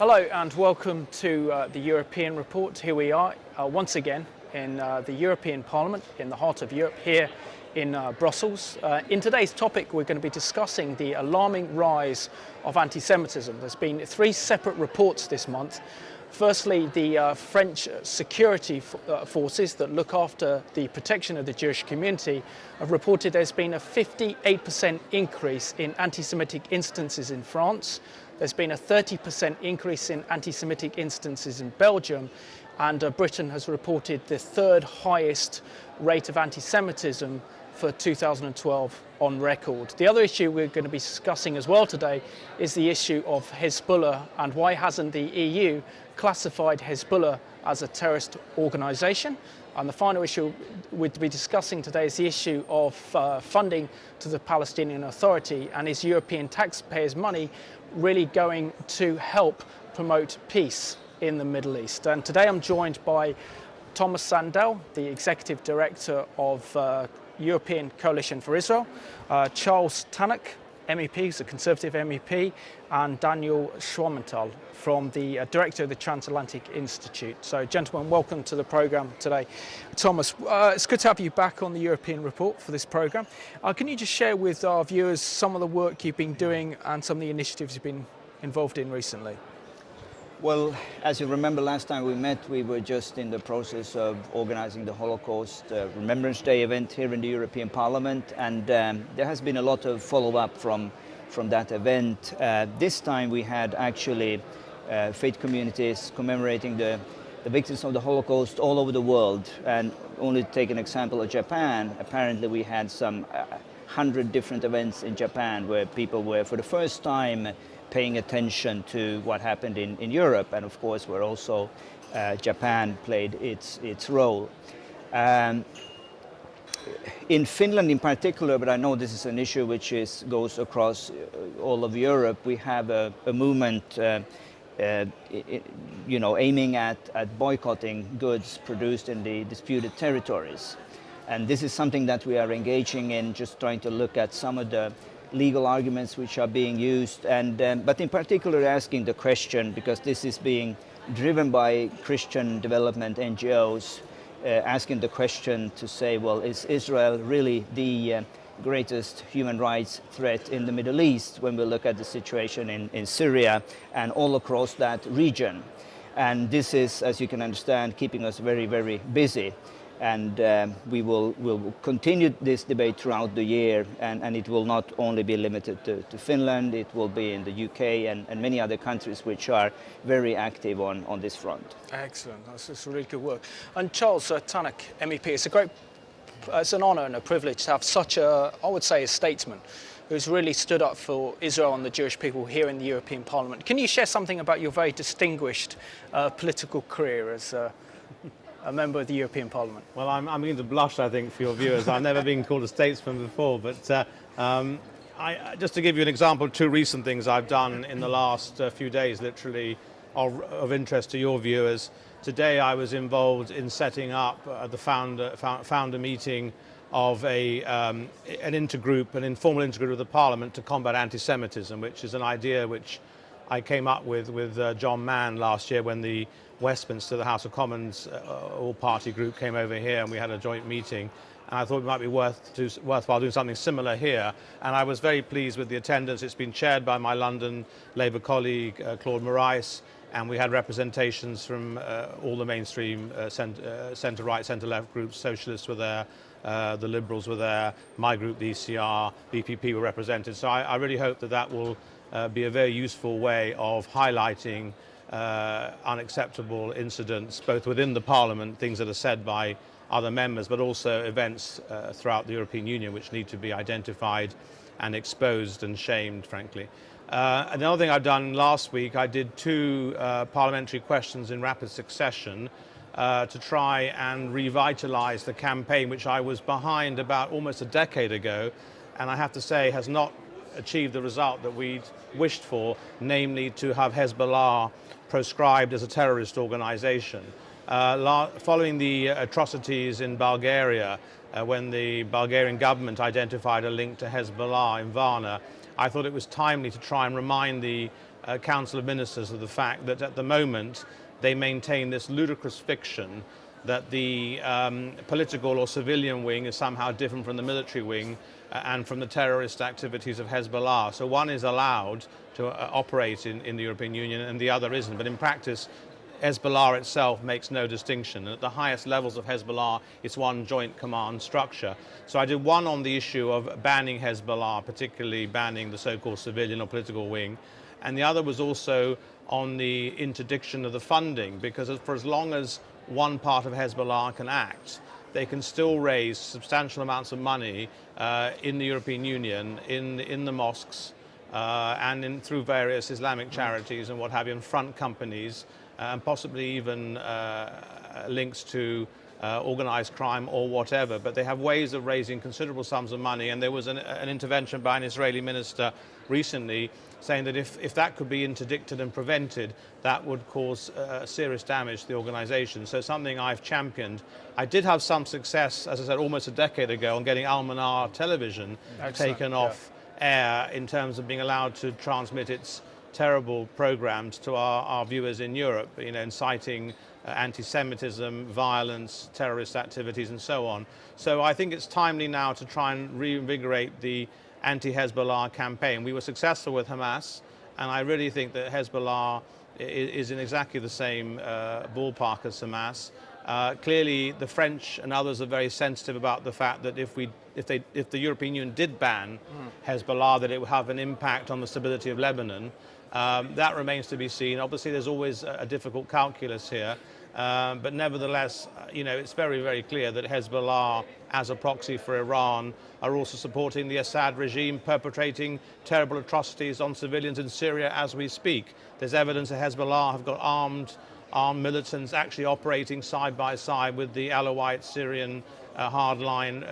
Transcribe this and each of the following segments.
Hello and welcome to the European Report. Here we are once again in the European Parliament in the heart of Europe here in Brussels. In today's topic we're going to be discussing the alarming rise of anti-Semitism. There's been three separate reports this month. Firstly, the French security forces that look after the protection of the Jewish community have reported there's been a 58% increase in anti-Semitic instances in France. There's been a 30% increase in anti-Semitic instances in Belgium, and Britain has reported the third highest rate of anti-Semitism for 2012 on record. The other issue we're going to be discussing as well today is the issue of Hezbollah and why hasn't the EU classified Hezbollah as a terrorist organisation. And the final issue we'll be discussing today is the issue of funding to the Palestinian Authority, and is European taxpayers' money really going to help promote peace in the Middle East? And today I'm joined by Thomas Sandell, the Executive Director of European Coalition for Israel, Charles Tannock, MEP, who's a Conservative MEP, and Daniel Schwammenthal from the Director of the Transatlantic Institute. So gentlemen, welcome to the programme today. Thomas, it's good to have you back on the European Report for this programme. Can you just share with our viewers some of the work you've been doing and some of the initiatives you've been involved in recently? Well, as you remember, last time we met, we were just in the process of organizing the Holocaust Remembrance Day event here in the European Parliament, and there has been a lot of follow-up from that event. This time we had actually faith communities commemorating the victims of the Holocaust all over the world. And only to take an example of Japan, apparently we had some 100 different events in Japan where people were for the first time paying attention to what happened in Europe, and of course where also Japan played its role. In Finland in particular, but I know this is an issue which goes across all of Europe, we have a movement aiming at boycotting goods produced in the disputed territories. And this is something that we are engaging in, just trying to look at some of the legal arguments which are being used, but in particular asking the question, because this is being driven by Christian development NGOs, asking the question to say, well, is Israel really the greatest human rights threat in the Middle East when we look at the situation in Syria and all across that region? And this is, as you can understand, keeping us very, very busy. And we'll continue this debate throughout the year, and it will not only be limited to Finland, it will be in the UK and many other countries which are very active on this front. Excellent, that's really good work. And Charles Tannock, MEP, it's an honour and a privilege to have such a, I would say, a statesman who's really stood up for Israel and the Jewish people here in the European Parliament. Can you share something about your very distinguished political career as a member of the European Parliament? Well, I'm beginning to blush, I think, for your viewers. I've never been called a statesman before, but just to give you an example of two recent things I've done in the last few days, literally, of interest to your viewers. Today I was involved in setting up the founder meeting of an intergroup, an informal intergroup of the Parliament to combat anti-Semitism, which is an idea which I came up with John Mann last year when the Westminster, the House of Commons, all-party group came over here and we had a joint meeting. And I thought it might be worthwhile doing something similar here. And I was very pleased with the attendance. It's been chaired by my London Labour colleague, Claude Moraes, and we had representations from all the mainstream centre-right, centre-left groups. Socialists were there, the Liberals were there, my group, the ECR, BPP were represented. So I really hope that will be a very useful way of highlighting unacceptable incidents, both within the Parliament, things that are said by other members, but also events throughout the European Union which need to be identified and exposed and shamed, frankly. Another thing I've done last week, I did two parliamentary questions in rapid succession to try and revitalize the campaign which I was behind about almost a decade ago, and I have to say has not achieved the result that we'd wished for, namely to have Hezbollah proscribed as a terrorist organization. Following the atrocities in Bulgaria, when the Bulgarian government identified a link to Hezbollah in Varna, I thought it was timely to try and remind the Council of Ministers of the fact that at the moment they maintain this ludicrous fiction that the political or civilian wing is somehow different from the military wing and from the terrorist activities of Hezbollah. So one is allowed to operate in the European Union and the other isn't. But in practice, Hezbollah itself makes no distinction. And at the highest levels of Hezbollah, it's one joint command structure. So I did one on the issue of banning Hezbollah, particularly banning the so-called civilian or political wing. And the other was also on the interdiction of the funding, because for as long as one part of Hezbollah can act, they can still raise substantial amounts of money in the European Union, in the mosques, and through various Islamic charities and what have you, and front companies, and possibly even links to organized crime or whatever. But they have ways of raising considerable sums of money, and there was an intervention by an Israeli minister recently saying that if that could be interdicted and prevented, that would cause serious damage to the organization. So something I've championed. I did have some success, as I said, almost a decade ago, on getting Al-Manar television taken off air in terms of being allowed to transmit its terrible programs to our viewers in Europe, you know, inciting anti-Semitism, violence, terrorist activities, and so on. So I think it's timely now to try and reinvigorate the anti-Hezbollah campaign. We were successful with Hamas, and I really think that Hezbollah is in exactly the same ballpark as Hamas. Clearly, the French and others are very sensitive about the fact that if the European Union did ban Hezbollah, that it would have an impact on the stability of Lebanon. That remains to be seen. Obviously, there's always a difficult calculus here. But nevertheless, you know, it's very, very clear that Hezbollah, as a proxy for Iran, are also supporting the Assad regime, perpetrating terrible atrocities on civilians in Syria as we speak. There's evidence that Hezbollah have got armed militants actually operating side by side with the Alawite Syrian hardline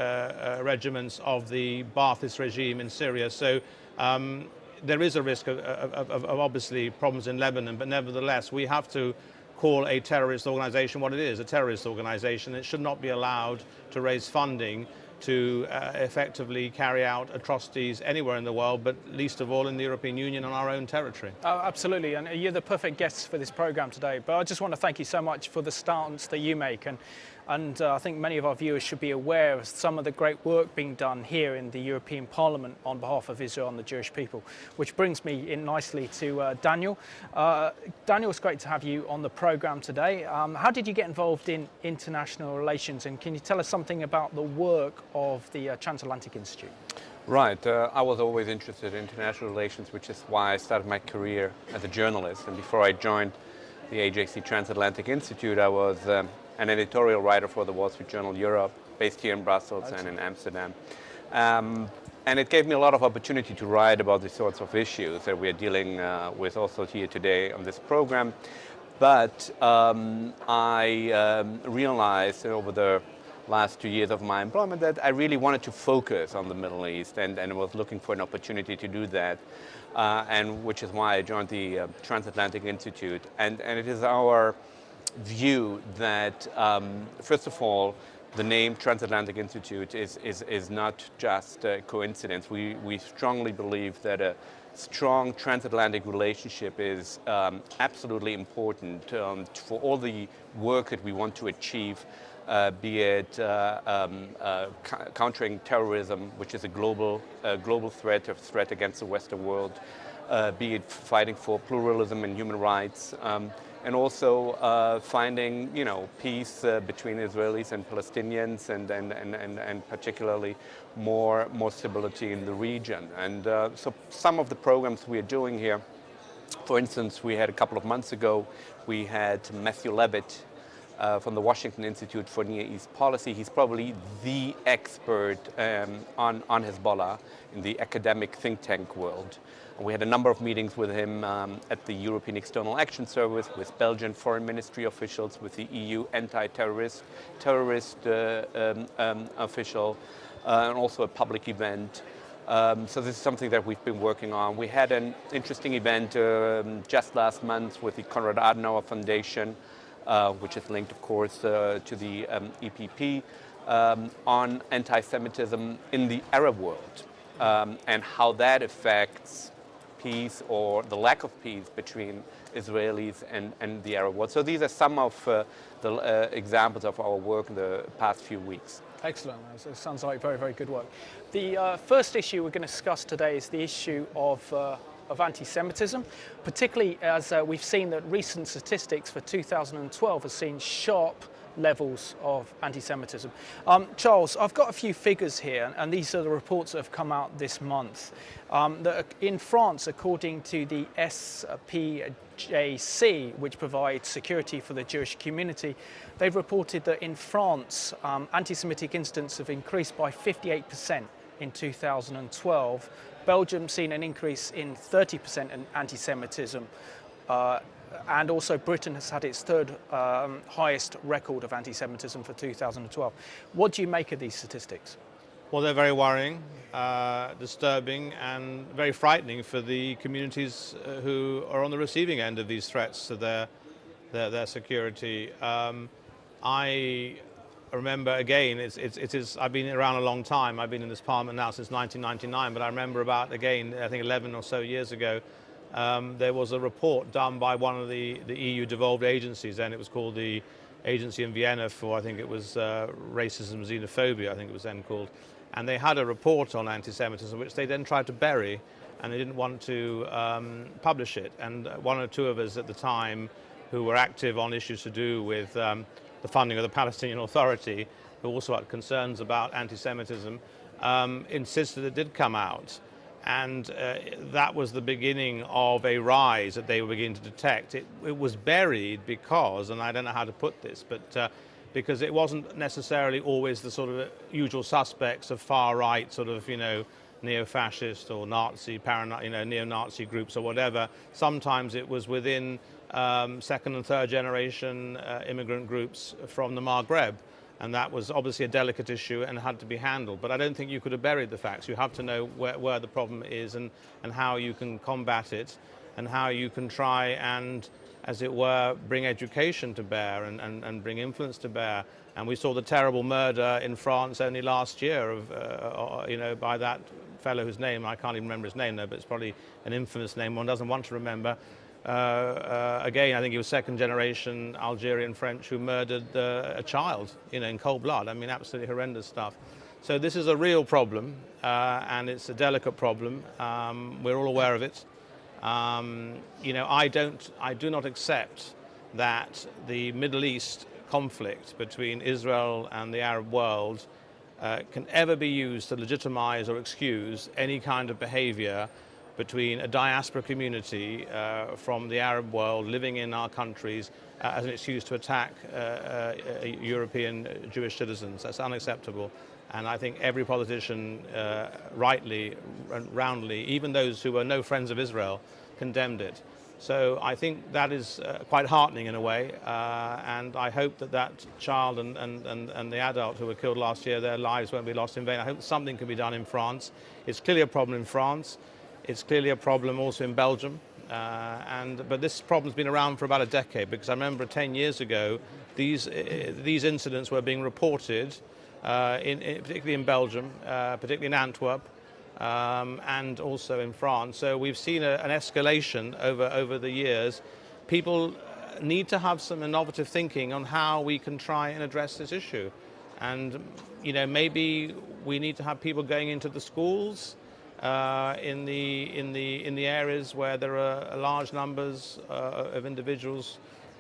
regiments of the Ba'athist regime in Syria. So there is a risk of obviously problems in Lebanon, but nevertheless, we have to call a terrorist organization what it is, a terrorist organization. It should not be allowed to raise funding to effectively carry out atrocities anywhere in the world, but least of all in the European Union on our own territory. Oh, absolutely, and you're the perfect guest for this program today. But I just want to thank you so much for the stance that you make, and I think many of our viewers should be aware of some of the great work being done here in the European Parliament on behalf of Israel and the Jewish people, which brings me in nicely to Daniel. Daniel, it's great to have you on the program today. How did you get involved in international relations, and can you tell us something about the work of the Transatlantic Institute? Right. I was always interested in international relations, which is why I started my career as a journalist. And before I joined the AJC Transatlantic Institute, I was an editorial writer for the Wall Street Journal Europe, based here in Brussels and in Amsterdam. And it gave me a lot of opportunity to write about the sorts of issues that we're dealing with also here today on this program. But I realized over the last 2 years of my employment that I really wanted to focus on the Middle East and was looking for an opportunity to do that, and which is why I joined the Transatlantic Institute. And it is our view that, first of all, the name Transatlantic Institute is not just a coincidence. We strongly believe that a strong transatlantic relationship is absolutely important for all the work that we want to achieve, be it countering terrorism, which is a global threat, a threat against the Western world, be it fighting for pluralism and human rights, and also finding, you know, peace between Israelis and Palestinians, and particularly more stability in the region. And so some of the programs we are doing here, for instance, we had a couple of months ago, we had Matthew Levitt from the Washington Institute for Near East Policy. He's probably the expert on Hezbollah in the academic think tank world. We had a number of meetings with him at the European External Action Service, with Belgian Foreign Ministry officials, with the EU anti-terrorist official, and also a public event. So this is something that we've been working on. We had an interesting event just last month with the Konrad Adenauer Foundation, which is linked, of course, to the EPP, on anti-Semitism in the Arab world, and how that affects peace or the lack of peace between Israelis and the Arab world. So these are some of the examples of our work in the past few weeks. Excellent. It sounds like very, very good work. The first issue we're going to discuss today is the issue of anti-Semitism, particularly as we've seen that recent statistics for 2012 have seen sharp levels of anti-Semitism. Charles, I've got a few figures here, and these are the reports that have come out this month. That in France, according to the SPJC, which provides security for the Jewish community, they've reported that in France, anti-Semitic incidents have increased by 58% in 2012. Belgium's seen an increase in 30% in anti-Semitism. And also Britain has had its third highest record of anti-Semitism for 2012. What do you make of these statistics? Well, they're very worrying, disturbing, and very frightening for the communities who are on the receiving end of these threats to their security. I remember, again, I've been around a long time. I've been in this parliament now since 1999, but I remember about, again, I think 11 or so years ago, there was a report done by one of the EU devolved agencies, then it was called the Agency in Vienna for, I think it was Racism, Xenophobia, I think it was then called. And they had a report on anti-Semitism, which they then tried to bury, and they didn't want to publish it. And one or two of us at the time who were active on issues to do with the funding of the Palestinian Authority, who also had concerns about anti-Semitism, insisted it did come out. And that was the beginning of a rise that they were beginning to detect. It was buried because, and I don't know how to put this, but because it wasn't necessarily always the sort of usual suspects of far-right sort of, neo-fascist or Nazi, neo-Nazi groups or whatever. Sometimes it was within second and third generation immigrant groups from the Maghreb. And that was obviously a delicate issue and had to be handled. But I don't think you could have buried the facts. You have to know where the problem is and how you can combat it and how you can try and, as it were, bring education to bear and bring influence to bear. And we saw the terrible murder in France only last year of, by that fellow whose name, I can't even remember his name though, but it's probably an infamous name one doesn't want to remember. Again, I think he was second generation Algerian French who murdered a child, in cold blood. I mean, absolutely horrendous stuff. So this is a real problem, and it's a delicate problem. We're all aware of it. I do not accept that the Middle East conflict between Israel and the Arab world can ever be used to legitimize or excuse any kind of behavior between a diaspora community from the Arab world living in our countries as an excuse to attack European Jewish citizens. That's unacceptable. And I think every politician, rightly and roundly, even those who were no friends of Israel, condemned it. So I think that is quite heartening in a way. And I hope that child and the adult who were killed last year, their lives won't be lost in vain. I hope something can be done in France. It's clearly a problem in France. It's clearly a problem also in Belgium, but this problem's been around for about a decade, because I remember 10 years ago these incidents were being reported, particularly in Belgium, particularly in Antwerp, and also in France. So we've seen an escalation over the years. People need to have some innovative thinking on how we can try and address this issue, and maybe we need to have people going into the schools. In the areas where there are large numbers of individuals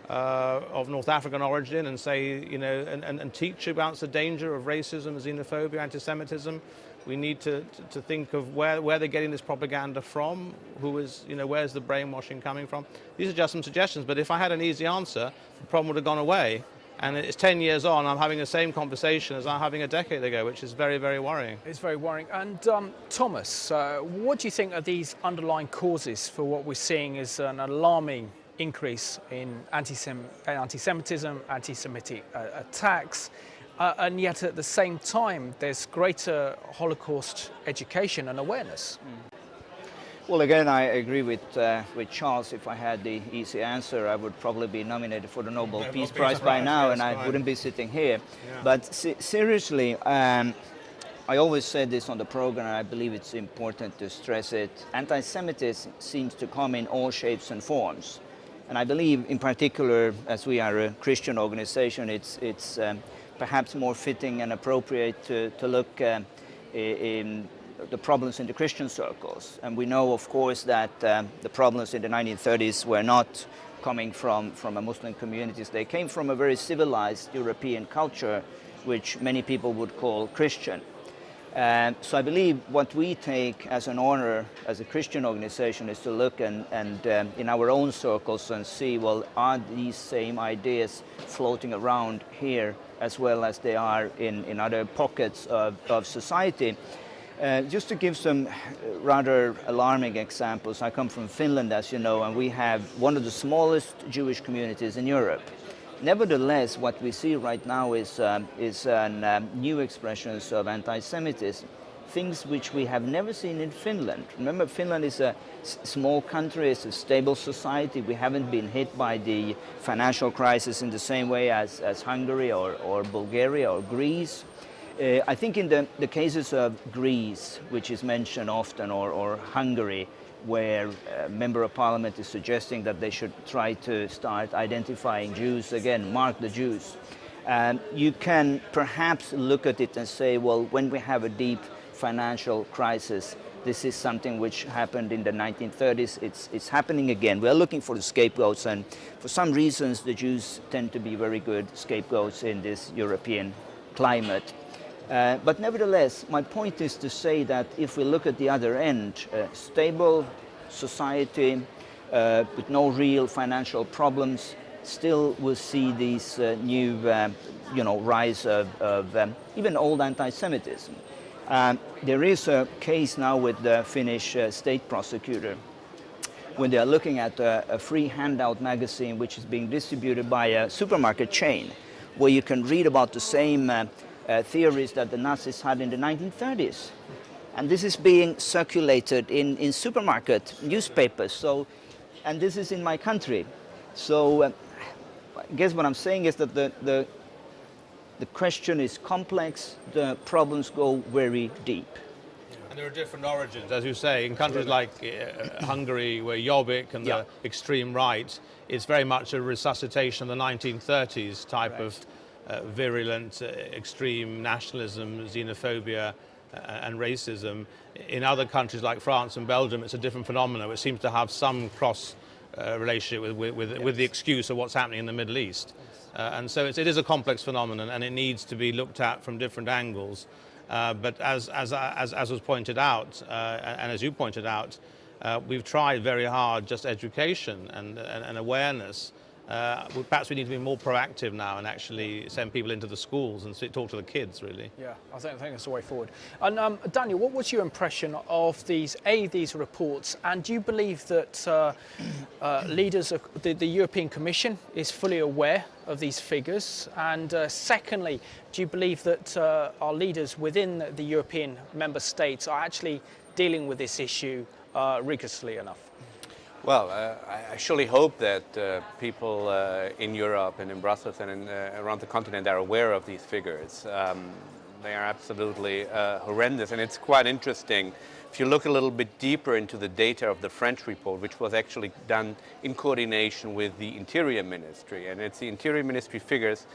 of North African origin, and say, and teach about the danger of racism, xenophobia, anti-Semitism. We need to think of where they're getting this propaganda from, where's the brainwashing coming from. These are just some suggestions, but if I had an easy answer, the problem would have gone away. And it's 10 years on, I'm having the same conversation as I'm having a decade ago, which is very, very worrying. It's very worrying. And Thomas, what do you think are these underlying causes for what we're seeing as an alarming increase in anti-Semitism, anti-Semitic attacks, and yet at the same time there's greater Holocaust education and awareness? Well, again, I agree with Charles. If I had the easy answer, I would probably be nominated for the Nobel Peace Prize by now, and I wouldn't be sitting here. Yeah. But seriously, I always said this on the program, and I believe it's important to stress it. Anti-Semitism seems to come in all shapes and forms. And I believe, in particular, as we are a Christian organization, it's perhaps more fitting and appropriate to look in the problems in the Christian circles. And we know, of course, that the problems in the 1930s were not coming from a Muslim communities. They came from a very civilized European culture, which many people would call Christian. So I believe what we take as an honor as a Christian organization is to look and in our own circles and see, well, are these same ideas floating around here as well as they are in other pockets of society? Just to give some rather alarming examples, I come from Finland, as you know, and we have one of the smallest Jewish communities in Europe. Nevertheless, what we see right now is new expressions of anti-Semitism, things which we have never seen in Finland. Remember, Finland is a small country, it's a stable society. We haven't been hit by the financial crisis in the same way as Hungary or Bulgaria or Greece. I think in the cases of Greece, which is mentioned often, or Hungary, where a member of parliament is suggesting that they should try to start identifying Jews again, mark the Jews. You can perhaps look at it and say, well, when we have a deep financial crisis, this is something which happened in the 1930s, it's happening again. We're looking for the scapegoats, and for some reasons the Jews tend to be very good scapegoats in this European climate. But nevertheless, my point is to say that if we look at the other end, stable society with no real financial problems, still will see these new rise of even old anti-Semitism. There is a case now with the Finnish state prosecutor when they are looking at a free handout magazine which is being distributed by a supermarket chain, where you can read about the same theories that the Nazis had in the 1930s. And this is being circulated in supermarket newspapers. So, and this is in my country. So I guess what I'm saying is that the question is complex, the problems go very deep. And there are different origins, as you say, in countries like Hungary, where Jobbik and the extreme right, it's very much a resuscitation of the 1930s type of virulent, extreme nationalism, xenophobia, and racism. In other countries like France and Belgium, it's a different phenomenon. It seems to have some cross relationship with the excuse of what's happening in the Middle East. And so it is a complex phenomenon, and it needs to be looked at from different angles. But as was pointed out, and as you pointed out, we've tried very hard just education and awareness. Perhaps we need to be more proactive now and actually send people into the schools and talk to the kids, really. Yeah, I think that's the way forward. And Daniel, what was your impression of these reports? And do you believe that leaders of the European Commission is fully aware of these figures? And secondly, do you believe that our leaders within the European member states are actually dealing with this issue rigorously enough? Well, I surely hope that people in Europe and in Brussels and around the continent are aware of these figures. They are absolutely horrendous, and it's quite interesting. If you look a little bit deeper into the data of the French report, which was actually done in coordination with the Interior Ministry, and it's the Interior Ministry figures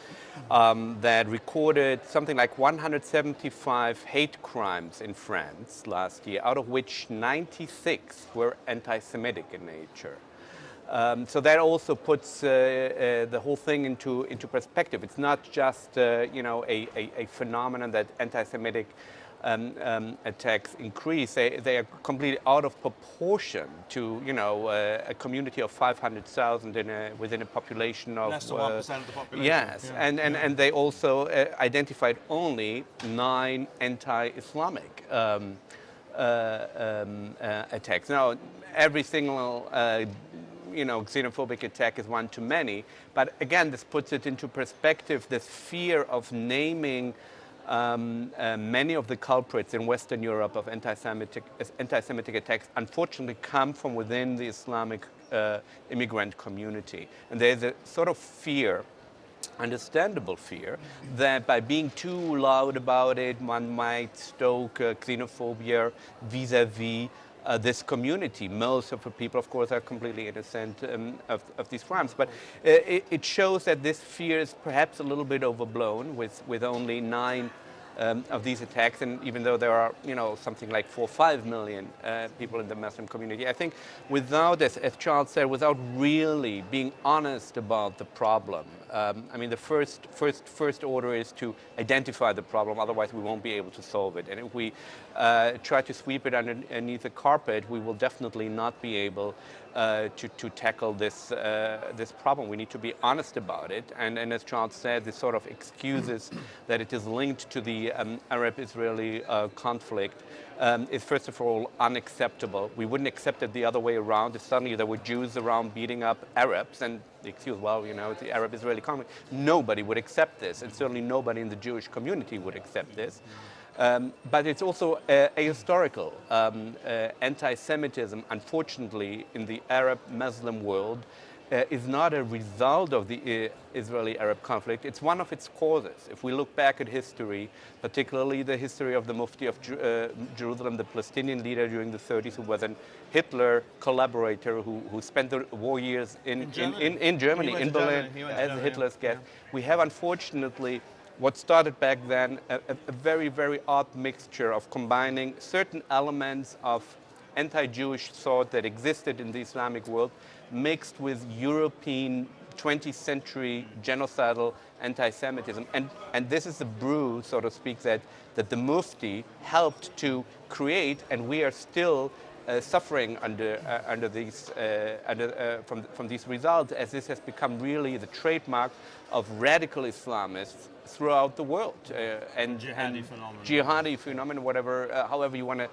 that recorded something like 175 hate crimes in France last year, out of which 96 were anti-Semitic in nature. So that also puts the whole thing into perspective. It's not just a phenomenon that anti-Semitic attacks increase. They are completely out of proportion to a community of 500,000 within a population of less than 1% of the population. Yes, yeah. and they also identified only 9 anti-Islamic attacks. Now, every single xenophobic attack is one too many, but again, this puts it into perspective. This fear of naming many of the culprits in Western Europe of anti-Semitic attacks unfortunately come from within the Islamic immigrant community. And there's a sort of fear understandable fear that by being too loud about it, one might stoke xenophobia vis-a-vis this community. Most of the people, of course, are completely innocent of these crimes. But it shows that this fear is perhaps a little bit overblown with only 9 of these attacks, and even though there are, something like 4 or 5 million people in the Muslim community, I think without, as Charles said, without really being honest about the problem, I mean, the first order is to identify the problem. Otherwise, we won't be able to solve it. And if we try to sweep it underneath the carpet, we will definitely not be able to tackle this problem. We need to be honest about it. And as Charles said, this sort of excuses that it is linked to the Arab-Israeli conflict is first of all unacceptable. We wouldn't accept it the other way around. If suddenly there were Jews around beating up Arabs, and the excuse, well, it's the Arab-Israeli conflict, nobody would accept this, and certainly nobody in the Jewish community would accept this. But it's also ahistorical. Anti-Semitism, unfortunately, in the Arab-Muslim world, is not a result of the Israeli-Arab conflict. It's one of its causes. If we look back at history, particularly the history of the Mufti of Jerusalem, the Palestinian leader during the 30s, who was an Hitler collaborator who spent the war years in Germany, in Berlin, as Hitler's guest. We have, unfortunately, what started back then, a very, very odd mixture of combining certain elements of anti-Jewish thought that existed in the Islamic world mixed with European 20th century genocidal anti-Semitism. And this is the brew, so to speak, that the Mufti helped to create, and we are still suffering under these from these results, as this has become really the trademark of radical Islamists throughout the world, and jihadi phenomenon, whatever, however you want to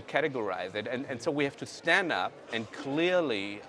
categorize it. And so we have to stand up and clearly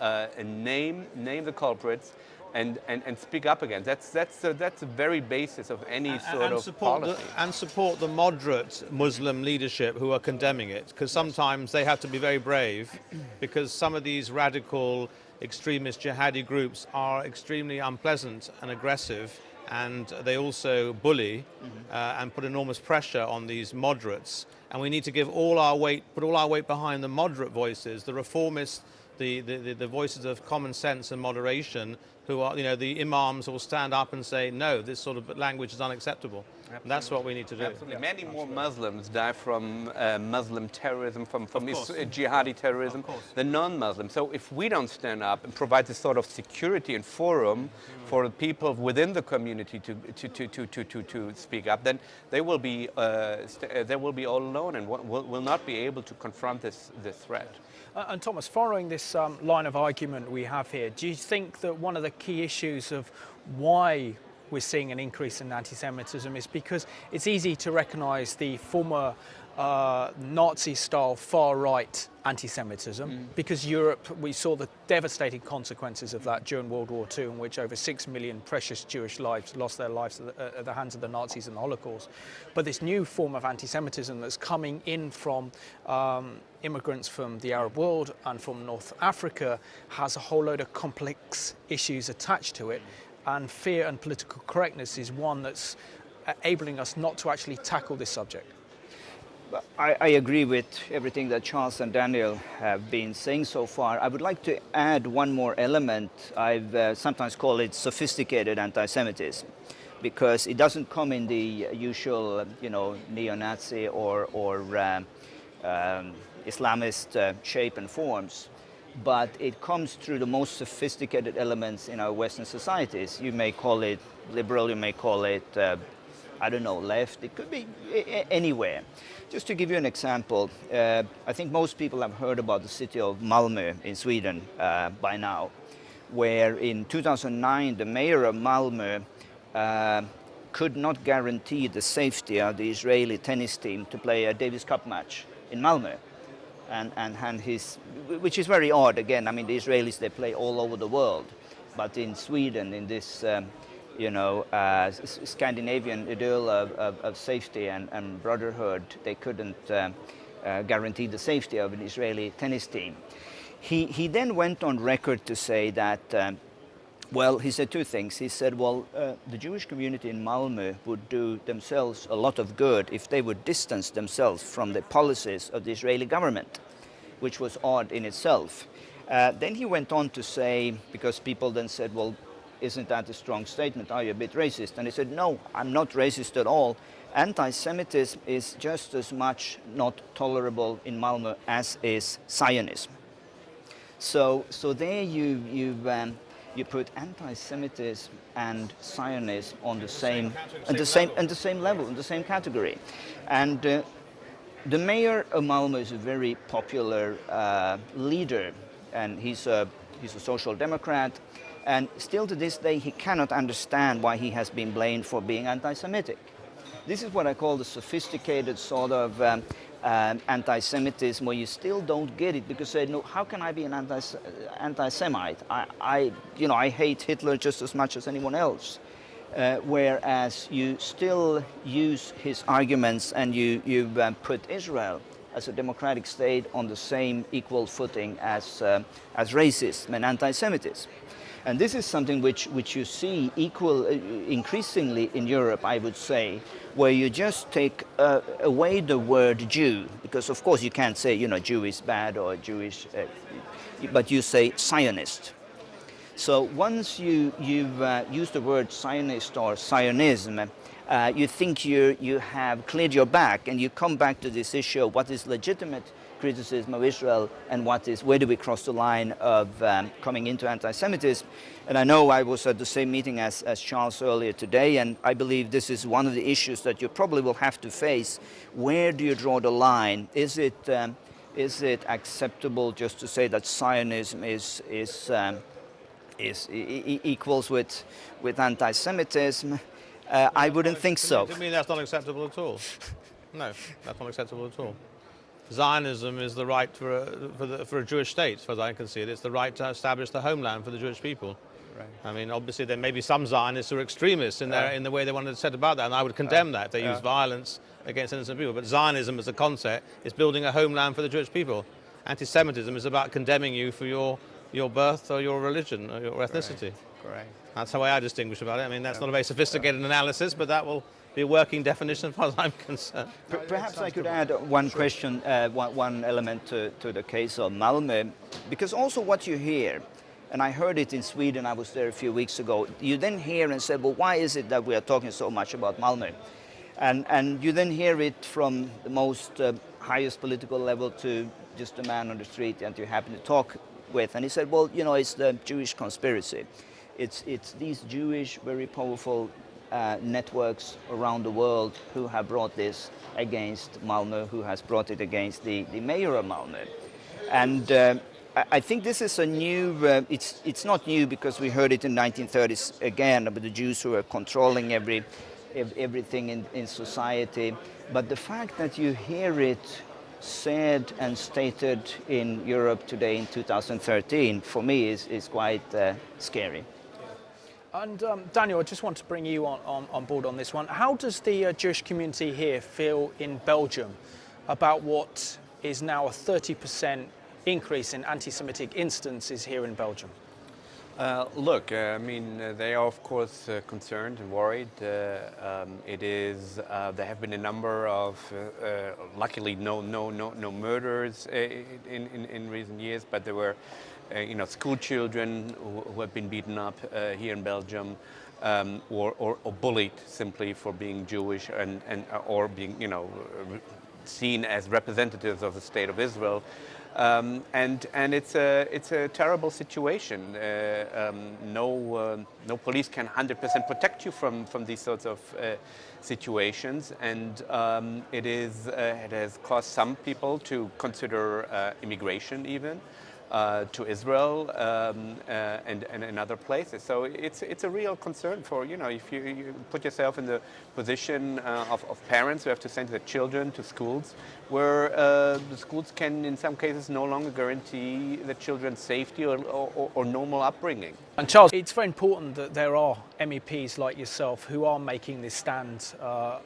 name the culprits and speak up again. That's the very basis of any sort of policy. And support the moderate Muslim leadership who are condemning it, because sometimes they have to be very brave, because some of these radical extremist jihadi groups are extremely unpleasant and aggressive, and they also bully and put enormous pressure on these moderates. And we need to put all our weight behind the moderate voices, the reformists, the voices of common sense and moderation, who are, the imams who will stand up and say, no, this sort of language is unacceptable. And that's what we need to do. Absolutely. Yeah, many more Muslims die from Muslim terrorism, from jihadi terrorism, than non-Muslims. So if we don't stand up and provide this sort of security and forum for people within the community to speak up, then they will be all alone and will not be able to confront this threat. And Thomas, following this line of argument we have here, do you think that one of the key issues of why we're seeing an increase in anti-Semitism is because it's easy to recognise the former Nazi-style far-right anti-Semitism, because Europe, we saw the devastating consequences of that during World War II, in which over 6 million precious Jewish lives lost their lives at the hands of the Nazis in the Holocaust. But this new form of anti-Semitism that's coming in from immigrants from the Arab world and from North Africa has a whole load of complex issues attached to it. And fear and political correctness is one that's enabling us not to actually tackle this subject. I agree with everything that Charles and Daniel have been saying so far. I would like to add one more element. I've sometimes called it sophisticated anti-Semitism, because it doesn't come in the usual, neo-Nazi or Islamist shape and forms. But it comes through the most sophisticated elements in our Western societies. You may call it liberal, you may call it, left. It could be anywhere. Just to give you an example, I think most people have heard about the city of Malmö in Sweden by now, where in 2009 the mayor of Malmö could not guarantee the safety of the Israeli tennis team to play a Davis Cup match in Malmö. Which is very odd. Again, I mean, the Israelis, they play all over the world, but in Sweden, in this, Scandinavian idyll of safety and brotherhood, they couldn't guarantee the safety of an Israeli tennis team. He then went on record to say that Well, he said two things. He said, well, the Jewish community in Malmö would do themselves a lot of good if they would distance themselves from the policies of the Israeli government, which was odd in itself. Then he went on to say, because people then said, well, isn't that a strong statement? Are you a bit racist? And he said, no, I'm not racist at all. Anti-Semitism is just as much not tolerable in Malmö as is Zionism. So there you put anti-Semitism and Zionism on the same level, in the same category. And the mayor of Malmö is a very popular leader, and he's a social democrat. And still to this day, he cannot understand why he has been blamed for being anti-Semitic. This is what I call the sophisticated sort of anti-Semitism, where you still don't get it because say, no, how can I be an anti-Semite? I hate Hitler just as much as anyone else. Whereas you still use his arguments and you put Israel as a democratic state on the same equal footing as racism and anti-Semitism. And this is something which you see increasingly in Europe, I would say, where you just take away the word Jew, because of course you can't say, Jew is bad or Jewish, but you say Zionist. So once you've used the word Zionist or Zionism, you think you have cleared your back, and you come back to this issue of what is legitimate criticism of Israel and where do we cross the line of coming into anti-Semitism. And I know I was at the same meeting as Charles earlier today, and I believe this is one of the issues that you probably will have to face. Where do you draw the line? Is it acceptable just to say that Zionism equals with anti-Semitism? I wouldn't think so. I mean, that's not acceptable at all. No, that's not acceptable at all. Zionism is the right for a Jewish state, as far as I can see it. It's the right to establish the homeland for the Jewish people. Right. I mean, obviously there may be some Zionists who are extremists in the way they want to set about that, and I would condemn that. They use violence against innocent people. But Zionism as a concept is building a homeland for the Jewish people. Anti-Semitism is about condemning you for your birth or your religion or your ethnicity. Correct. That's the way I distinguish about it. I mean, that's not a very sophisticated analysis, but that will be a working definition as far as I'm concerned. Perhaps I could add one question, one element to the case of Malmö, because also what you hear, and I heard it in Sweden, I was there a few weeks ago, you then hear and say, well, why is it that we are talking so much about Malmö? And you then hear it from the most highest political level to just a man on the street that you happen to talk with, and he said, well, it's the Jewish conspiracy. It's these Jewish, very powerful networks around the world who have brought this against Malmö, who has brought it against the mayor of Malmö. And I think this is a new, it's not new because we heard it in the 1930s again about the Jews who are controlling everything in society. But the fact that you hear it said and stated in Europe today in 2013, for me is quite scary. And Daniel, I just want to bring you on board on this one. How does the Jewish community here feel in Belgium about what is now a 30% increase in anti-Semitic instances here in Belgium? Look, I mean, they are of course concerned and worried. There have been a number of, luckily, no murders in recent years, but there were, school children who have been beaten up here in Belgium, or bullied simply for being Jewish or being, seen as representatives of the State of Israel. And it's a terrible situation. No police can 100% protect you from these sorts of situations, and it has caused some people to consider immigration even to Israel and in other places. So it's a real concern for, if you put yourself in the position of parents who have to send their children to schools where the schools can in some cases no longer guarantee the children's safety or normal upbringing. And Charles, it's very important that there are MEPs like yourself who are making this stand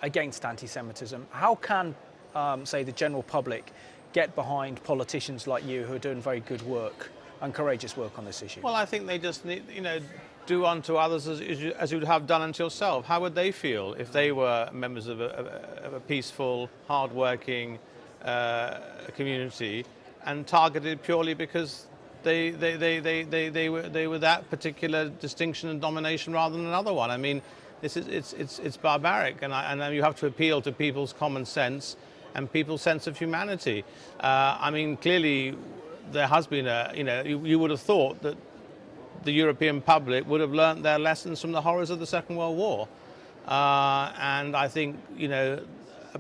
against anti-Semitism. How can, say, the general public get behind politicians like you who are doing very good work and courageous work on this issue? Well, I think they just need, do unto others as you'd have done unto yourself. How would they feel if they were members of a peaceful, hard-working community and targeted purely because they were that particular distinction and domination rather than another one? I mean, it's barbaric, and you have to appeal to people's common sense and people's sense of humanity. I mean, clearly there has been you would have thought that the European public would have learnt their lessons from the horrors of the Second World War. And I think,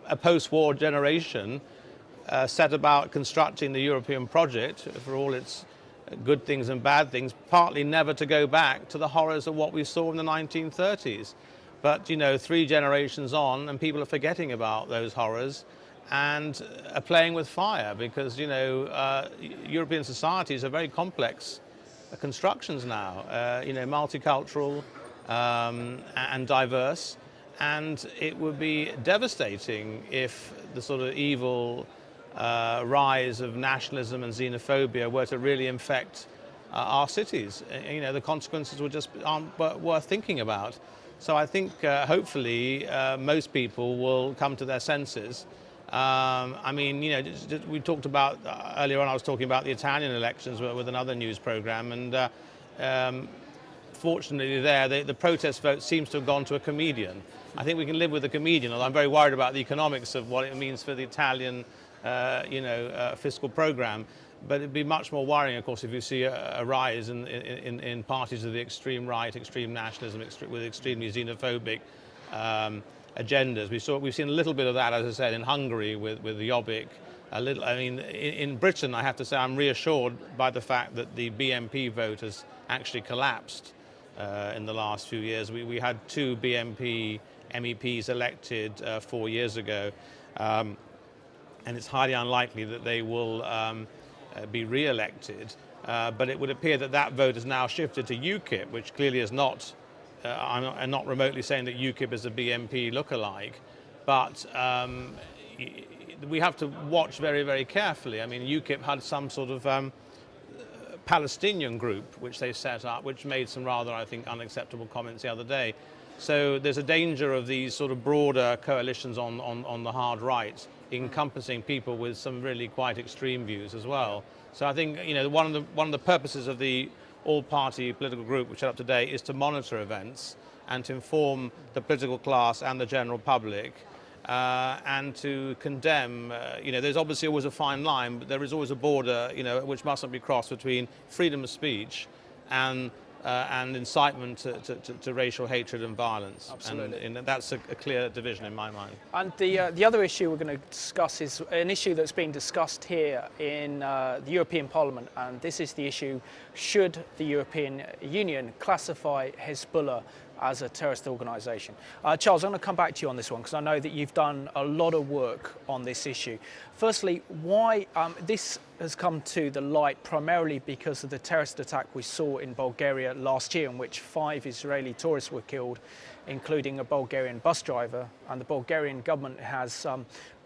a post-war generation set about constructing the European project for all its good things and bad things, partly never to go back to the horrors of what we saw in the 1930s. But, 3 generations on, and people are forgetting about those horrors and are playing with fire because, European societies are very complex constructions now, multicultural and diverse, and it would be devastating if the sort of evil rise of nationalism and xenophobia were to really infect our cities. The consequences aren't worth thinking about. So I think hopefully most people will come to their senses. We talked about, earlier on I was talking about the Italian elections with another news program, and fortunately the protest vote seems to have gone to a comedian. I think we can live with a comedian, although I'm very worried about the economics of what it means for the Italian fiscal program. But it'd be much more worrying, of course, if you see a rise in parties of the extreme right, extreme nationalism, with extremely xenophobic agendas. We've seen a little bit of that, as I said, in Hungary with Jobbik. In Britain, I have to say I'm reassured by the fact that the BNP vote has actually collapsed in the last few years. We had 2 BNP MEPs elected 4 years ago, and it's highly unlikely that they will be re-elected. But it would appear that vote has now shifted to UKIP, which clearly is not. I'm not remotely saying that UKIP is a BNP lookalike, but we have to watch very, very carefully. I mean, UKIP had some sort of Palestinian group which they set up, which made some rather, I think, unacceptable comments the other day. So there's a danger of these sort of broader coalitions on the hard right, encompassing people with some really quite extreme views as well. So I think one of the purposes of the all-party political group which set up today is to monitor events and to inform the political class and the general public and to condemn. There's obviously always a fine line, but there is always a border, which mustn't be crossed between freedom of speech and incitement to racial hatred and violence. Absolutely. And that's a clear division in my mind. And the other issue we're going to discuss is an issue that's been discussed here in the European Parliament, and this is the issue: should the European Union classify Hezbollah as a terrorist organisation? Charles, I'm going to come back to you on this one because I know that you've done a lot of work on this issue. Firstly, why this has come to the light primarily because of the terrorist attack we saw in Bulgaria last year, in which 5 Israeli tourists were killed, including a Bulgarian bus driver, and the Bulgarian government has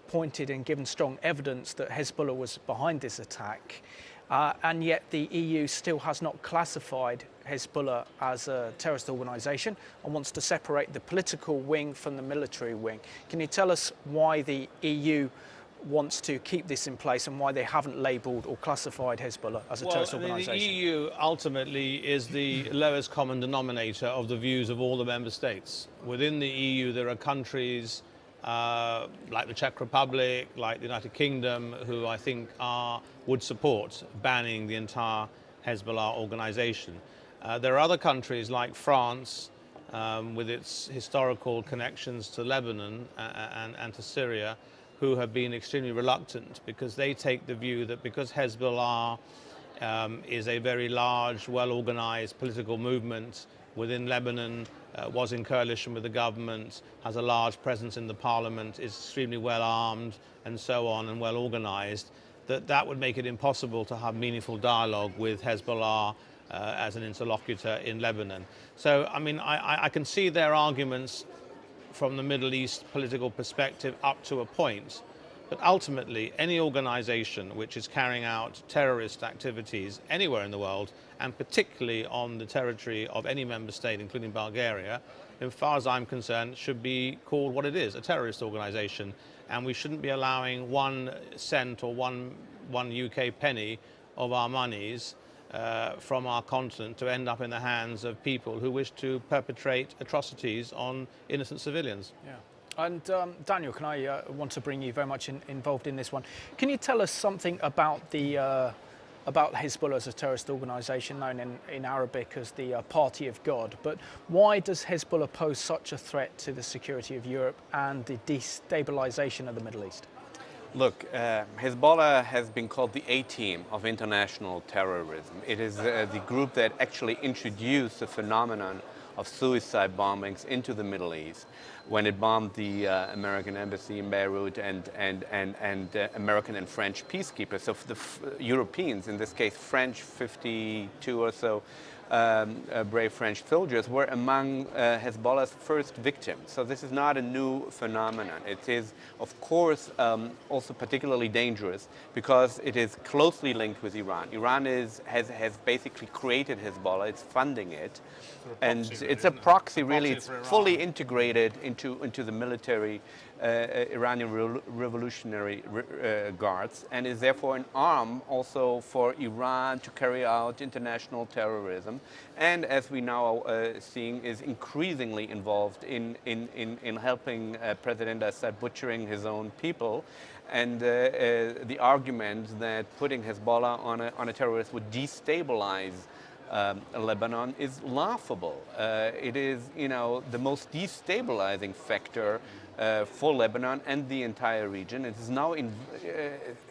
pointed and given strong evidence that Hezbollah was behind this attack. And yet the EU still has not classified Hezbollah as a terrorist organisation and wants to separate the political wing from the military wing. Can you tell us why the EU wants to keep this in place and why they haven't labelled or classified Hezbollah as a terrorist organisation? The EU ultimately is the lowest common denominator of the views of all the member states. Within the EU there are countries like the Czech Republic, like the United Kingdom, who I think would support banning the entire Hezbollah organisation. There are other countries like France, with its historical connections to Lebanon and to Syria, who have been extremely reluctant because they take the view that because Hezbollah is a very large, well-organized political movement within Lebanon, was in coalition with the government, has a large presence in the parliament, is extremely well armed and so on, and well organized, that would make it impossible to have meaningful dialogue with Hezbollah as an interlocutor in Lebanon. So, I mean, I can see their arguments from the Middle East political perspective up to a point, But ultimately, any organization which is carrying out terrorist activities anywhere in the world, and particularly on the territory of any member state, including Bulgaria, as far as I'm concerned, should be called what it is, a terrorist organization. And we shouldn't be allowing 1 cent or one UK penny of our monies from our continent to end up in the hands of people who wish to perpetrate atrocities on innocent civilians. Yeah. And Daniel, I want to bring you very much involved in this one. Can you tell us something about about Hezbollah as a terrorist organisation known in Arabic as the Party of God? But why does Hezbollah pose such a threat to the security of Europe and the destabilisation of the Middle East? Look, Hezbollah has been called the A-team of international terrorism. It is the group that actually introduced the phenomenon of suicide bombings into the Middle East when it bombed the American embassy in Beirut and American and French peacekeepers. So the Europeans, in this case French, 52 or so brave French soldiers were among Hezbollah's first victims. So this is not a new phenomenon. It is, of course, also particularly dangerous because it is closely linked with Iran. Iran has basically created Hezbollah. It's funding it, and it's a proxy. Really, it's fully integrated into the military Iranian Revolutionary Guards, and is therefore an arm also for Iran to carry out international terrorism, and as we now seeing, is increasingly involved in helping President Assad butchering his own people. And the argument that putting Hezbollah on a terrorist would destabilize Lebanon is laughable. It is, the most destabilizing factor for Lebanon and the entire region. It is now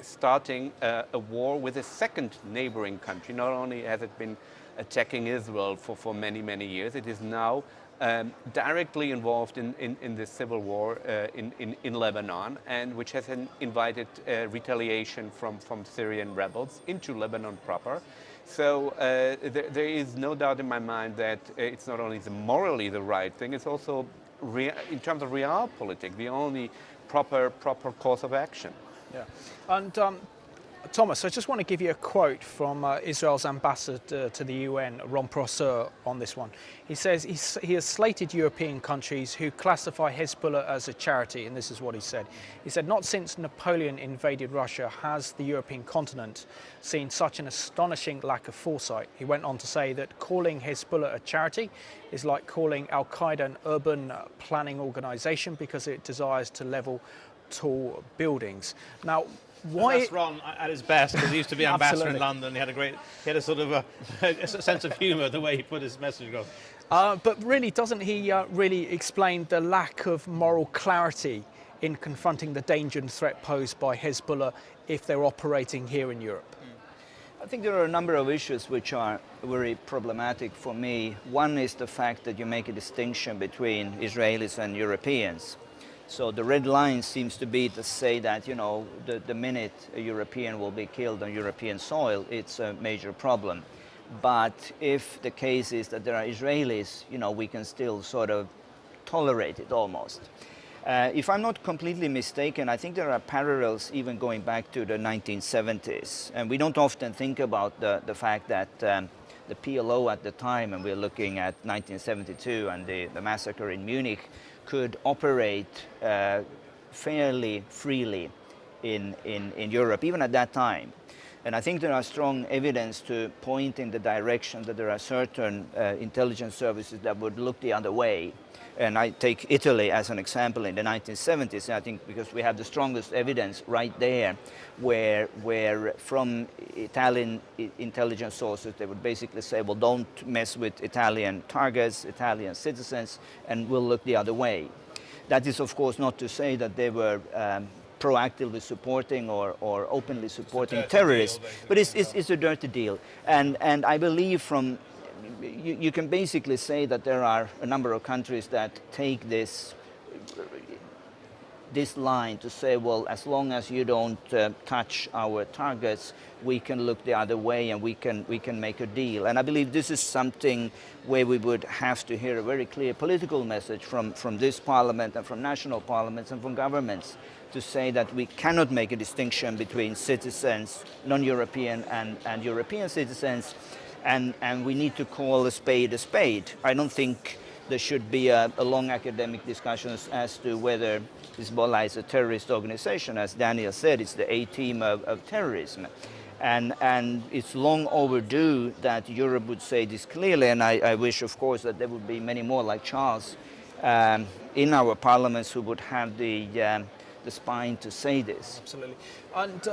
starting a war with a second neighboring country. Not only has it been attacking Israel for many, many years, it is now directly involved in this civil war in Lebanon, and which has invited retaliation from Syrian rebels into Lebanon proper. So there is no doubt in my mind that it's not only morally the right thing, it's also, in terms of realpolitik, the only proper course of action. Yeah. And Thomas, I just want to give you a quote from Israel's ambassador to the UN, Ron Prosser, on this one. He says he has slated European countries who classify Hezbollah as a charity, and this is what he said. He said, not since Napoleon invaded Russia has the European continent seen such an astonishing lack of foresight. He went on to say that calling Hezbollah a charity is like calling Al-Qaeda an urban planning organisation because it desires to level tall buildings. Now, why? That's Ron at his best, because he used to be ambassador in London. He had a sort of a sense of humour the way he put his message across. But really, doesn't he really explain the lack of moral clarity in confronting the danger and threat posed by Hezbollah if they're operating here in Europe? I think there are a number of issues which are very problematic for me. One is the fact that you make a distinction between Israelis and Europeans. So the red line seems to be to say that, the minute a European will be killed on European soil, it's a major problem. But if the case is that there are Israelis, we can still sort of tolerate it almost. If I'm not completely mistaken, I think there are parallels even going back to the 1970s. And we don't often think about the fact that the PLO at the time, and we're looking at 1972 and the massacre in Munich, could operate fairly freely in Europe, even at that time. And I think there are strong evidence to point in the direction that there are certain intelligence services that would look the other way. And I take Italy as an example in the 1970s, I think, because we have the strongest evidence right there, where from Italian intelligence sources, they would basically say, well, don't mess with Italian targets, Italian citizens, and we'll look the other way. That is, of course, not to say that they were proactively supporting or openly supporting terrorists, but it's a dirty deal. And I believe from you can basically say that there are a number of countries that take this this line to say, well, as long as you don't touch our targets, we can look the other way and we can make a deal. And I believe this is something where we would have to hear a very clear political message from this parliament and from national parliaments and from governments to say that we cannot make a distinction between citizens, non-European and European citizens, and we need to call a spade a spade. I don't think there should be a long academic discussion as to whether Hezbollah is a terrorist organization. As Daniel said, it's the A-team of terrorism. And it's long overdue that Europe would say this clearly, and I wish, of course, that there would be many more like Charles in our parliaments who would have the spine to say this. Absolutely. And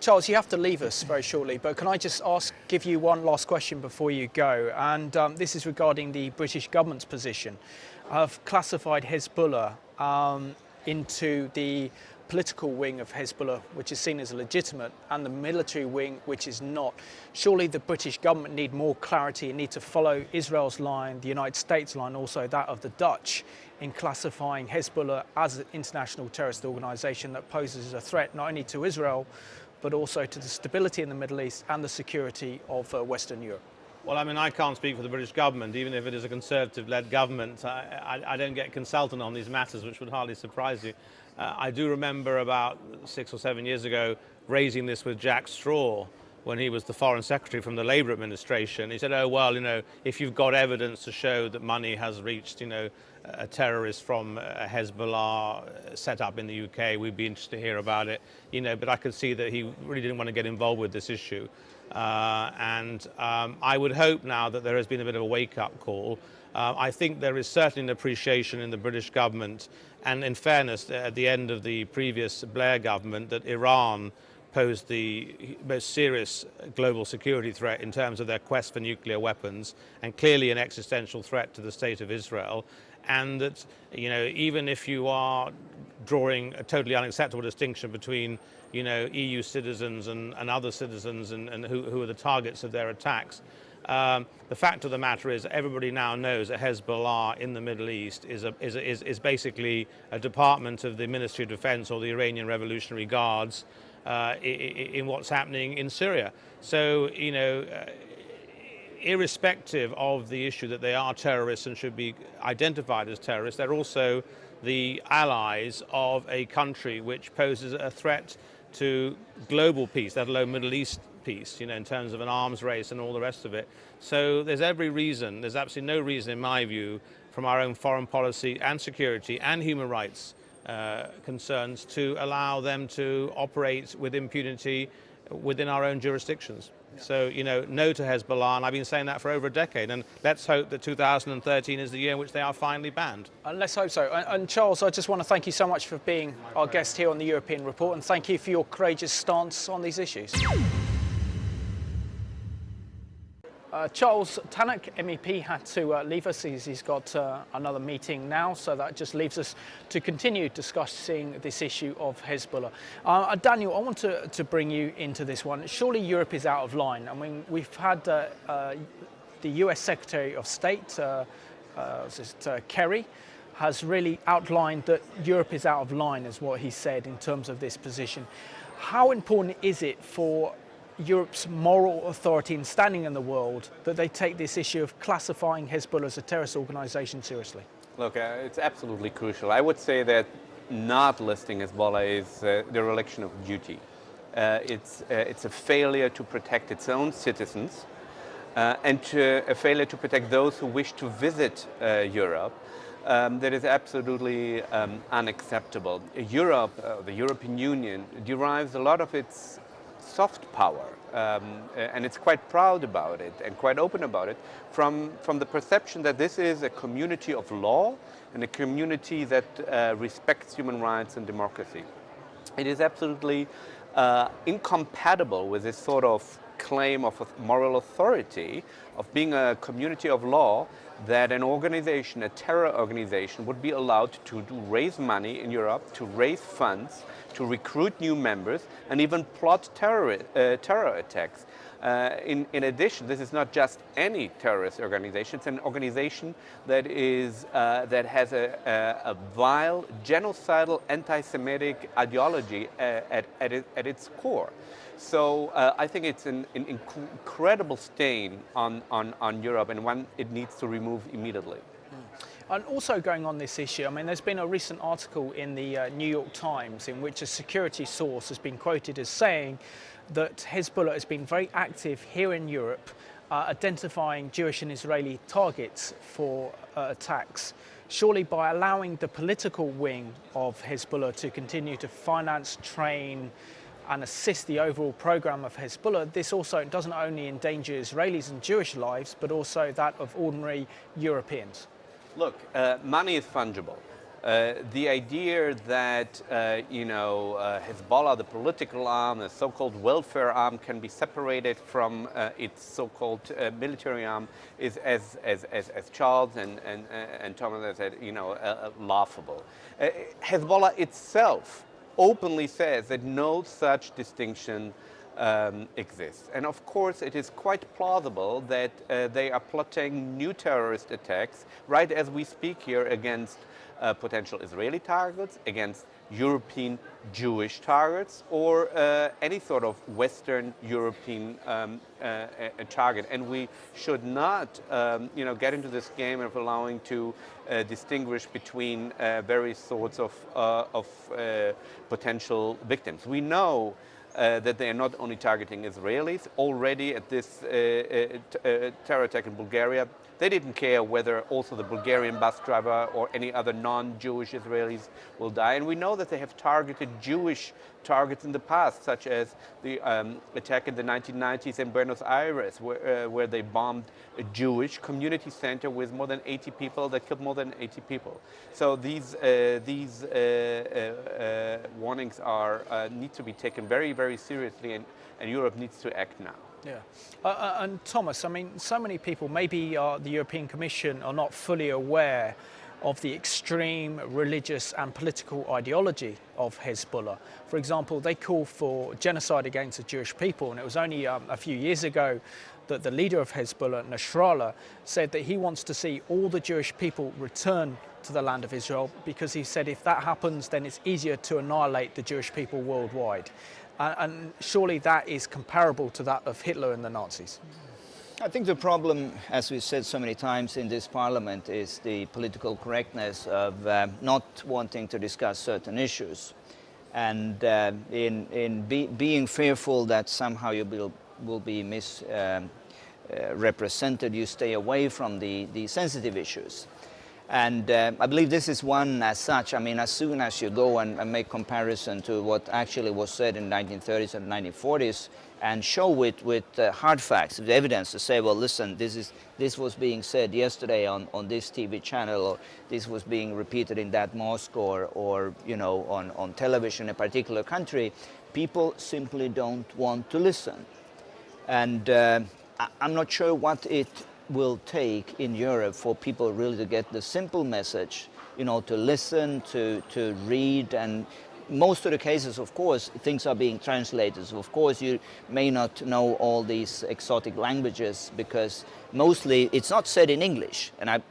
Charles, you have to leave us very shortly, but can I just give you one last question before you go? And this is regarding the British government's position of classified Hezbollah into the political wing of Hezbollah, which is seen as legitimate, and the military wing, which is not. Surely the British government need more clarity and need to follow Israel's line, the United States' line, also that of the Dutch, in classifying Hezbollah as an international terrorist organisation that poses a threat not only to Israel, but also to the stability in the Middle East and the security of Western Europe. Well, I mean, I can't speak for the British government. Even if it is a Conservative-led government, I don't get consulted on these matters, which would hardly surprise you. I do remember about 6 or 7 years ago raising this with Jack Straw when he was the Foreign Secretary from the Labour administration. He said, oh, well, you know, if you've got evidence to show that money has reached, you know, a terrorist from Hezbollah set up in the UK, we'd be interested to hear about it. You know, but I could see that he really didn't want to get involved with this issue. I would hope now that there has been a bit of a wake-up call. I think there is certainly an appreciation in the British government, and in fairness, at the end of the previous Blair government, that Iran posed the most serious global security threat in terms of their quest for nuclear weapons, and clearly an existential threat to the state of Israel. And that, you know, even if you are drawing a totally unacceptable distinction between, you know, EU citizens and other citizens and who are the targets of their attacks, the fact of the matter is everybody now knows that Hezbollah in the Middle East is basically a department of the Ministry of Defense or the Iranian Revolutionary Guards in what's happening in Syria. So, you know, irrespective of the issue that they are terrorists and should be identified as terrorists, they're also the allies of a country which poses a threat to global peace, let alone Middle East peace, you know, in terms of an arms race and all the rest of it. So there's every reason, there's absolutely no reason in my view, from our own foreign policy and security and human rights concerns to allow them to operate with impunity within our own jurisdictions. So, you know, no to Hezbollah, and I've been saying that for over a decade, and let's hope that 2013 is the year in which they are finally banned. And let's hope so. And Charles, I just want to thank you so much for being our guest here on the European Report, and thank you for your courageous stance on these issues. Charles Tannock, MEP, had to leave us. He's got another meeting now, so that just leaves us to continue discussing this issue of Hezbollah. Daniel, I want to bring you into this one. Surely Europe is out of line. I mean, we've had the US Secretary of State, Kerry, has really outlined that Europe is out of line, is what he said in terms of this position. How important is it for Europe's moral authority and standing in the world that they take this issue of classifying Hezbollah as a terrorist organization seriously? Look, it's absolutely crucial. I would say that not listing Hezbollah is the dereliction of duty. It's a failure to protect its own citizens and a failure to protect those who wish to visit Europe. That is absolutely unacceptable. Europe, the European Union, derives a lot of its soft power, and it's quite proud about it and quite open about it from the perception that this is a community of law and a community that respects human rights and democracy. It is absolutely incompatible with this sort of claim of moral authority, of being a community of law, that an organization, a terror organization, would be allowed to raise money in Europe, to raise funds, to recruit new members, and even plot terror attacks. In addition, this is not just any terrorist organization. It's an organization that has a vile, genocidal, anti-Semitic ideology at its core. So I think it's an incredible stain on Europe, and one it needs to remove immediately. And also going on this issue, I mean, there's been a recent article in the New York Times in which a security source has been quoted as saying that Hezbollah has been very active here in Europe, identifying Jewish and Israeli targets for attacks. Surely by allowing the political wing of Hezbollah to continue to finance, train and assist the overall program of Hezbollah, this also doesn't only endanger Israelis and Jewish lives, but also that of ordinary Europeans. Look, money is fungible. The idea that Hezbollah, the political arm, the so-called welfare arm, can be separated from its so-called military arm is, as Charles and Thomas said, laughable. Hezbollah itself openly says that no such distinction exists. And of course, it is quite plausible that they are plotting new terrorist attacks right as we speak here against potential Israeli targets, against European Jewish targets, or any sort of Western European target. And we should not, get into this game of allowing to distinguish between various sorts of potential victims. We know that they are not only targeting Israelis. Already at this terror attack in Bulgaria, they didn't care whether also the Bulgarian bus driver or any other non-Jewish Israelis will die. And we know that they have targeted Jewish targets in the past, such as the attack in the 1990s in Buenos Aires, where they bombed a Jewish community center with more than 80 people, that killed more than 80 people. So these warnings need to be taken very, very seriously, and Europe needs to act now. Yeah. And Thomas, I mean, so many people, maybe the European Commission, are not fully aware of the extreme religious and political ideology of Hezbollah. For example, they call for genocide against the Jewish people, and it was only a few years ago that the leader of Hezbollah, Nasrallah, said that he wants to see all the Jewish people return to the land of Israel, because he said if that happens, then it's easier to annihilate the Jewish people worldwide. And surely that is comparable to that of Hitler and the Nazis. I think the problem, as we said so many times in this parliament, is the political correctness of not wanting to discuss certain issues, and being fearful that somehow you will be misrepresented, you stay away from the sensitive issues. And I believe this is one as such. I mean, as soon as you go and make comparison to what actually was said in the 1930s and 1940s, and show it with hard facts, with evidence, to say, well, listen, this was being said yesterday on this TV channel, or this was being repeated in that mosque, or on television in a particular country, people simply don't want to listen. And I'm not sure what it will take in Europe for people really to get the simple message, to listen, to read. And most of the cases, of course, things are being translated. So of course, you may not know all these exotic languages, because mostly it's not said in English. And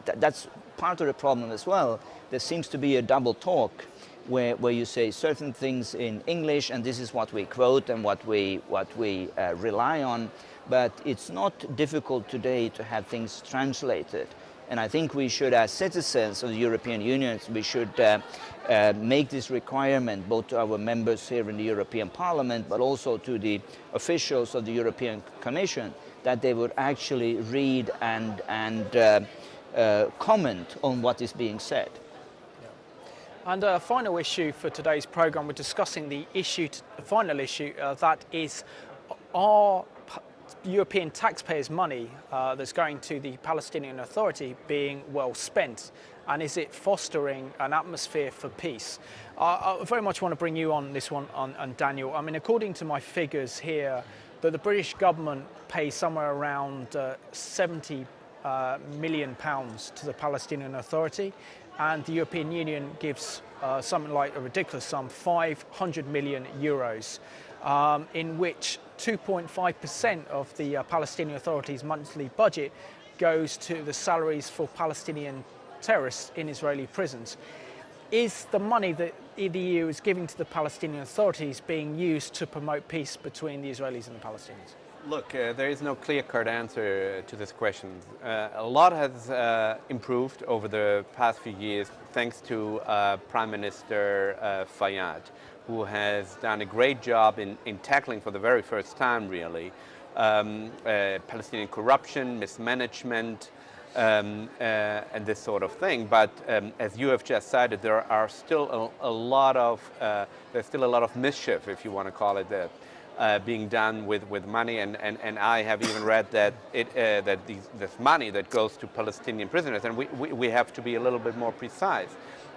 that's part of the problem as well. There seems to be a double talk where you say certain things in English, and this is what we quote and what we rely on. But it's not difficult today to have things translated. And I think we should, as citizens of the European Union, we should make this requirement both to our members here in the European Parliament, but also to the officials of the European Commission, that they would actually read and comment on what is being said. And a final issue for today's programme, we're discussing the final issue, that is, are European taxpayers' money that's going to the Palestinian Authority being well spent, and is it fostering an atmosphere for peace? I very much want to bring you on this one, on Daniel. I mean, according to my figures here, that the British government pays somewhere around £70 million to the Palestinian Authority, and the European Union gives something like a ridiculous sum, 500 million euros, in which 2.5% of the Palestinian Authority's monthly budget goes to the salaries for Palestinian terrorists in Israeli prisons. Is the money that the EU is giving to the Palestinian authorities being used to promote peace between the Israelis and the Palestinians? Look, there is no clear-cut answer to this question. A lot has improved over the past few years thanks to Prime Minister Fayyad, who has done a great job in tackling for the very first time, really, Palestinian corruption, mismanagement, and this sort of thing. But as you have just cited, there are still there's still a lot of mischief, if you want to call it that, being done with money, and I have even read that this money that goes to Palestinian prisoners, and we have to be a little bit more precise.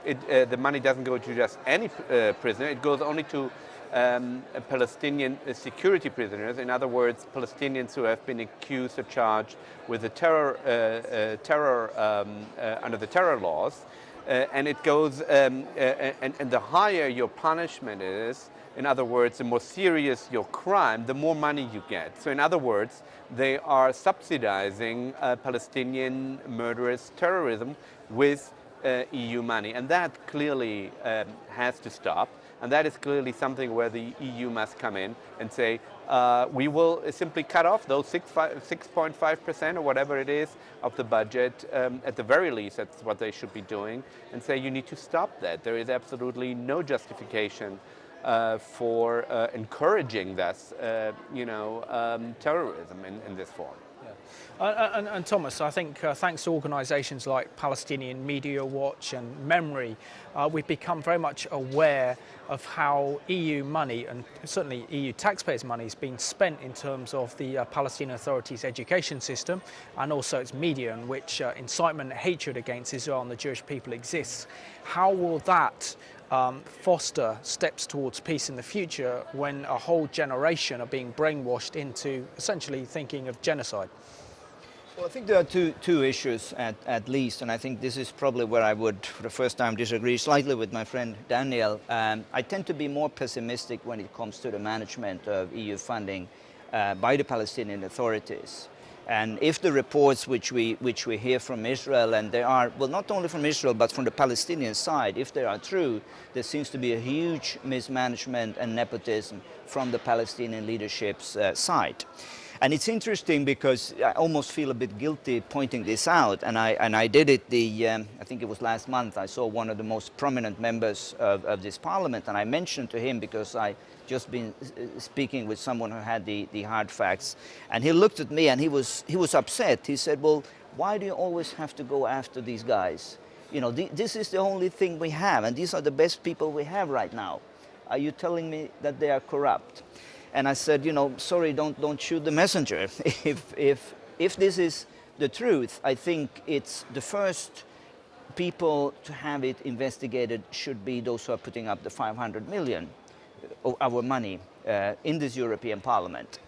The money doesn't go to just any prisoner; it goes only to Palestinian security prisoners. In other words, Palestinians who have been accused or charged with the under the terror laws, and it goes and the higher your punishment is. In other words, the more serious your crime, the more money you get. So in other words, they are subsidizing Palestinian murderous terrorism with EU money. And that clearly has to stop. And that is clearly something where the EU must come in and say, we will simply cut off those 6.5% or whatever it is of the budget. At the very least, that's what they should be doing. And say, you need to stop that. There is absolutely no justification for encouraging this, terrorism in this form. Yeah. And Thomas, I think thanks to organisations like Palestinian Media Watch and Memory, we've become very much aware of how EU money, and certainly EU taxpayers' money, is being spent in terms of the Palestinian Authority's education system and also its media, in which incitement and hatred against Israel and the Jewish people exists. How will that foster steps towards peace in the future when a whole generation are being brainwashed into essentially thinking of genocide? Well, I think there are two issues at least, and I think this is probably where I would, for the first time, disagree slightly with my friend Daniel. I tend to be more pessimistic when it comes to the management of EU funding by the Palestinian authorities. And if the reports which we hear from Israel, and they are, well, not only from Israel, but from the Palestinian side, if they are true, there seems to be a huge mismanagement and nepotism from the Palestinian leadership's side. And it's interesting because I almost feel a bit guilty pointing this out, and I did it I think it was last month. I saw one of the most prominent members of this parliament, and I mentioned to him, because I just been speaking with someone who had the hard facts, and he looked at me and he was upset. He said, well, why do you always have to go after these guys? You know, this is the only thing we have, and these are the best people we have right now. Are you telling me that they are corrupt? And I said, sorry, don't shoot the messenger. If this is the truth, I think it's the first people to have it investigated should be those who are putting up the 500 million of our money in this European Parliament.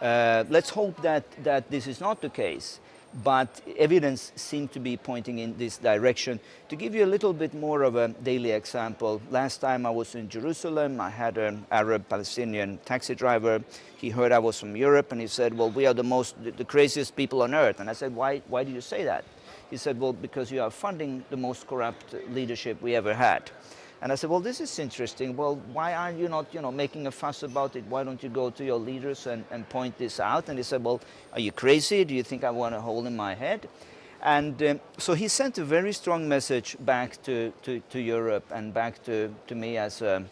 Let's hope that this is not the case, but evidence seems to be pointing in this direction. To give you a little bit more of a daily example, last time I was in Jerusalem, I had an Arab Palestinian taxi driver. He heard I was from Europe, and he said, well, we are the craziest people on earth. And I said, why do you say that? He said, well, because you are funding the most corrupt leadership we ever had. And I said, well, this is interesting. Well, why aren't you not, making a fuss about it? Why don't you go to your leaders and point this out? And he said, well, are you crazy? Do you think I want a hole in my head? And so he sent a very strong message back to Europe and back to me as a,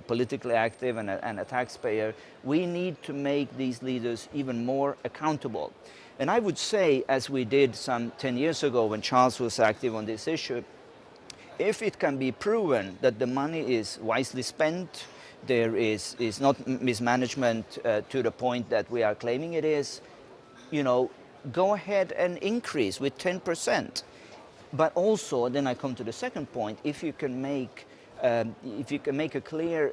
politically active and a taxpayer. We need to make these leaders even more accountable. And I would say, as we did some 10 years ago when Charles was active on this issue, if it can be proven that the money is wisely spent, there is not mismanagement to the point that we are claiming it is, go ahead and increase with 10%. But also, then I come to the second point, if you can make a clear,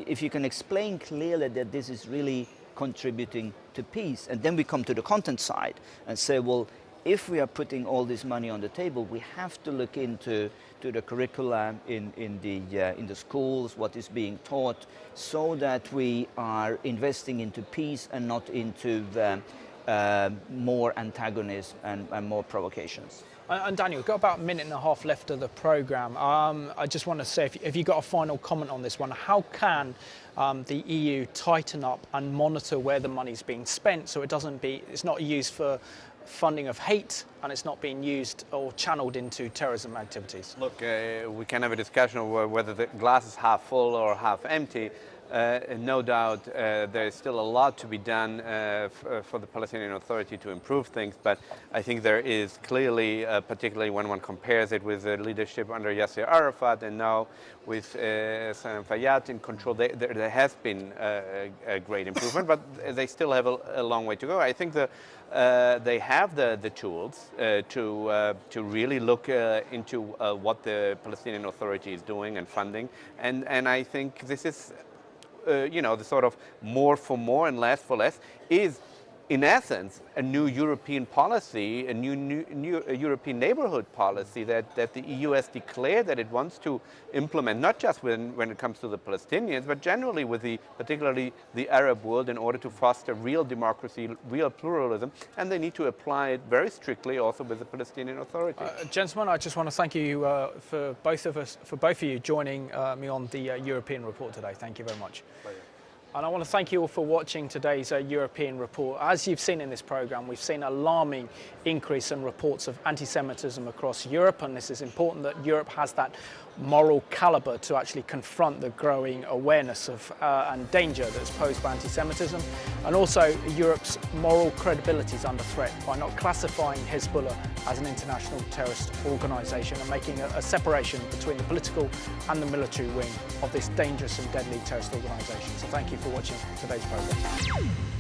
if you can explain clearly that this is really contributing to peace, and then we come to the content side and say, well, if we are putting all this money on the table, we have to look into the curricula in the schools, what is being taught, so that we are investing into peace and not into more antagonism and more provocations. And Daniel, we've got about a minute and a half left of the programme. I just want to say, if you've got a final comment on this one, how can the EU tighten up and monitor where the money's being spent so it's not used for funding of hate and it's not being used or channeled into terrorism activities? Look, we can have a discussion of whether the glass is half full or half empty. No doubt there is still a lot to be done for the Palestinian Authority to improve things, but I think there is clearly, particularly when one compares it with the leadership under Yasser Arafat and now with Salam Fayyad in control, there has been a great improvement, but they still have a long way to go. I think they have the tools to really look into what the Palestinian Authority is doing and funding, and I think this is the sort of more for more and less for less is, in essence, a new European policy, a new European neighborhood policy that the EU has declared that it wants to implement, not just when it comes to the Palestinians, but generally with particularly the Arab world, in order to foster real democracy, real pluralism, and they need to apply it very strictly also with the Palestinian Authority. Gentlemen, I just want to thank you for both of you joining me on the European Report today. Thank you very much. Pleasure. And I want to thank you all for watching today's European Report. As you've seen in this programme, we've seen an alarming increase in reports of anti-Semitism across Europe, and this is important that Europe has that moral calibre to actually confront the growing awareness of and danger that's posed by anti-Semitism. And also Europe's moral credibility is under threat by not classifying Hezbollah as an international terrorist organisation and making a separation between the political and the military wing of this dangerous and deadly terrorist organisation. So thank you for watching today's programme.